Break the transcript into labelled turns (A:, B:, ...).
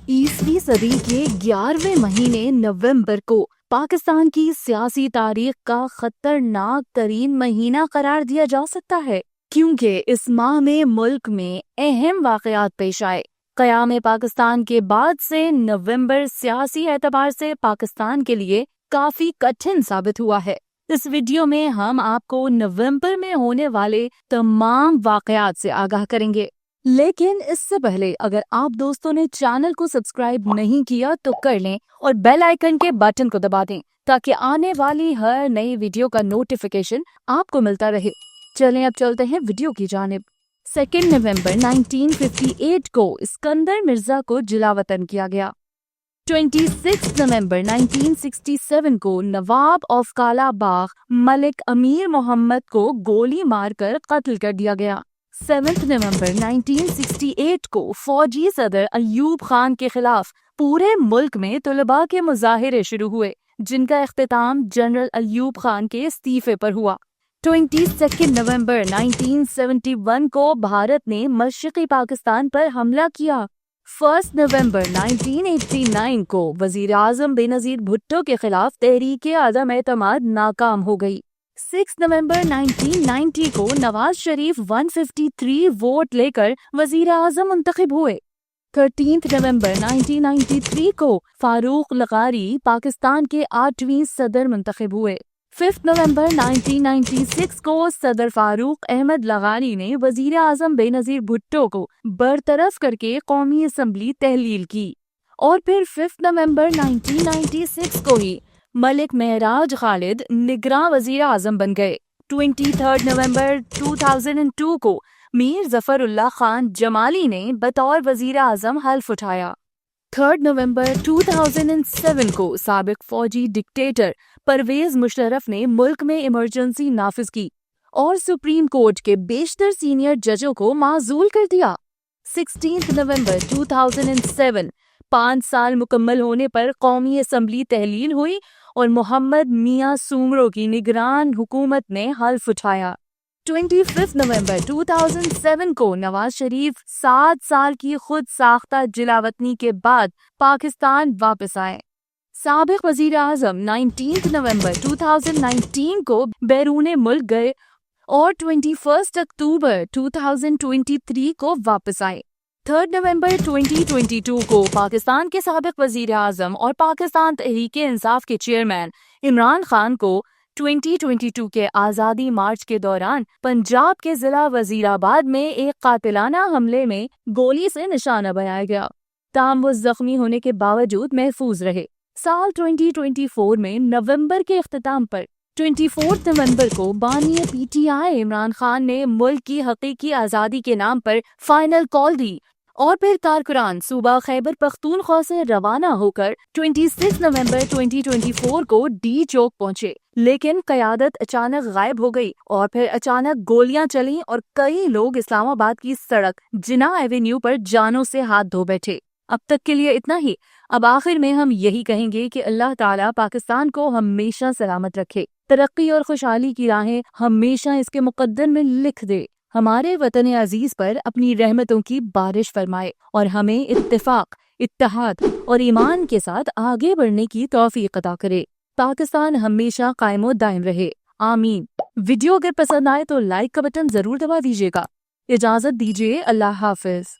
A: 21वीं सदी के 11वें महीने नवंबर को पाकिस्तान की सियासी तारीख का खतरनाक तरीन महीना करार दिया जा सकता है, क्योंकि इस माह में मुल्क में अहम वाक़यात पेश आए। क़याम पाकिस्तान के बाद से नवंबर सियासी एतबार से पाकिस्तान के लिए काफी कठिन साबित हुआ है। इस वीडियो में हम आपको नवंबर में होने वाले तमाम वाक़यात से आगाह करेंगे, लेकिन इससे पहले अगर आप दोस्तों ने चैनल को सब्सक्राइब नहीं किया तो कर लें और बेल आइकन के बटन को दबा दें ताकि आने वाली हर नई वीडियो का नोटिफिकेशन आपको मिलता रहे। चलें अब चलते हैं वीडियो की जानिब। 2 नवंबर 1958 को इस्कंदर मिर्जा को जिलावतन किया गया। 26 नवंबर 1967 को नवाब ऑफ कालाबाग मलिक अमीर मोहम्मद को गोली मारकर कत्ल कर दिया गया। 7 नवंबर 1968 को फौजी सदर अयूब खान के खिलाफ पूरे मुल्क में तुलबा के मुजाहिरे शुरू हुए, जिनका इख्तिताम जनरल अयूब खान के इस्तीफे पर हुआ। 22 नवंबर 1971 को भारत ने मशरिकी पाकिस्तान पर हमला किया। 1 नवंबर 1989 को वजीर आजम बेनजीर भुट्टो के खिलाफ तहरीक आदम एतमाद नाकाम हो गई। 6 नवंबर 1990 को नवाज शरीफ 153 वोट लेकर वजीर आजम मुंतखब हुए। 13 नवंबर 1993 को फारूक लगारी पाकिस्तान के 8वें सदर मुंतखब हुए। 5 नवंबर 1996 को सदर फारूक अहमद लगारी ने वजीर आजम बेनजीर भुट्टो को बरतरफ करके कौमी असम्बली तहलील की और फिर 5 नवंबर 1996 को ही मलिक महराज खालिद निगरान वजीर आजम बन गए। 23 नवंबर 2002 को मीर जफरुल्लाह खान जमाली ने बतौर वजीर आजम हल्फ उठाया। 3 नवंबर 2007 को साबिक फौजी डिक्टेटर परवेज मुशर्रफ ने मुल्क में इमरजेंसी नाफिज की और सुप्रीम कोर्ट के बेशतर सीनियर जजों को माजूल कर दिया। 16 नवंबर 2007 5 साल मुकम्मल होने पर कौमी असम्बली तहलील हुई और मोहम्मद मियां सूमरो की निगरान हुकूमत ने हल्फ उठाया। 25 नवंबर 2007 को नवाज शरीफ 7 साल की खुद साख्ता जिलावतनी के बाद पाकिस्तान वापस आए। साबिक वजीर आजम 19 नवंबर 2019 को बैरून मुल्क गए और 21 अक्टूबर 2023 को वापस आए। 3 नवंबर 2022 को पाकिस्तान के साबिक वजीर आजम और पाकिस्तान तहरीके इंसाफ के चेयरमैन इमरान खान को 2022 के आज़ादी मार्च के दौरान पंजाब के जिला वजीराबाद में एक कातिलाना हमले में गोली से निशाना बनाया गया। ताहम वो जख्मी होने के बावजूद महफूज रहे। साल 2024 में नवंबर के इख्तिताम पर 24 नवंबर को बानी PTI इमरान खान ने मुल्क की हकीकी आज़ादी के नाम पर फाइनल कॉल दी और फिर कारकुरान सूबा खैबर पख्तूनख्वा से रवाना होकर 26 नवंबर 2024 को डी चौक पहुंचे, लेकिन क़यादत अचानक गायब हो गई और फिर अचानक गोलियां चलीं और कई लोग इस्लामाबाद की सड़क जिना एवेन्यू पर जानों से हाथ धो बैठे। अब तक के लिए इतना ही। अब आखिर में हम यही कहेंगे कि अल्लाह ताला पाकिस्तान को हमेशा सलामत रखे, तरक्की और खुशहाली की राहें हमेशा इसके मुकद्दर में लिख दे, हमारे वतन अजीज पर अपनी रहमतों की बारिश फरमाए और हमें इत्तेफाक, इत्तेहाद और ईमान के साथ आगे बढ़ने की तौफीक अता करे। पाकिस्तान हमेशा कायम दायम रहे, आमीन। वीडियो अगर पसंद आए तो लाइक का बटन जरूर दबा दीजिएगा। इजाजत दीजिए, अल्लाह हाफिज।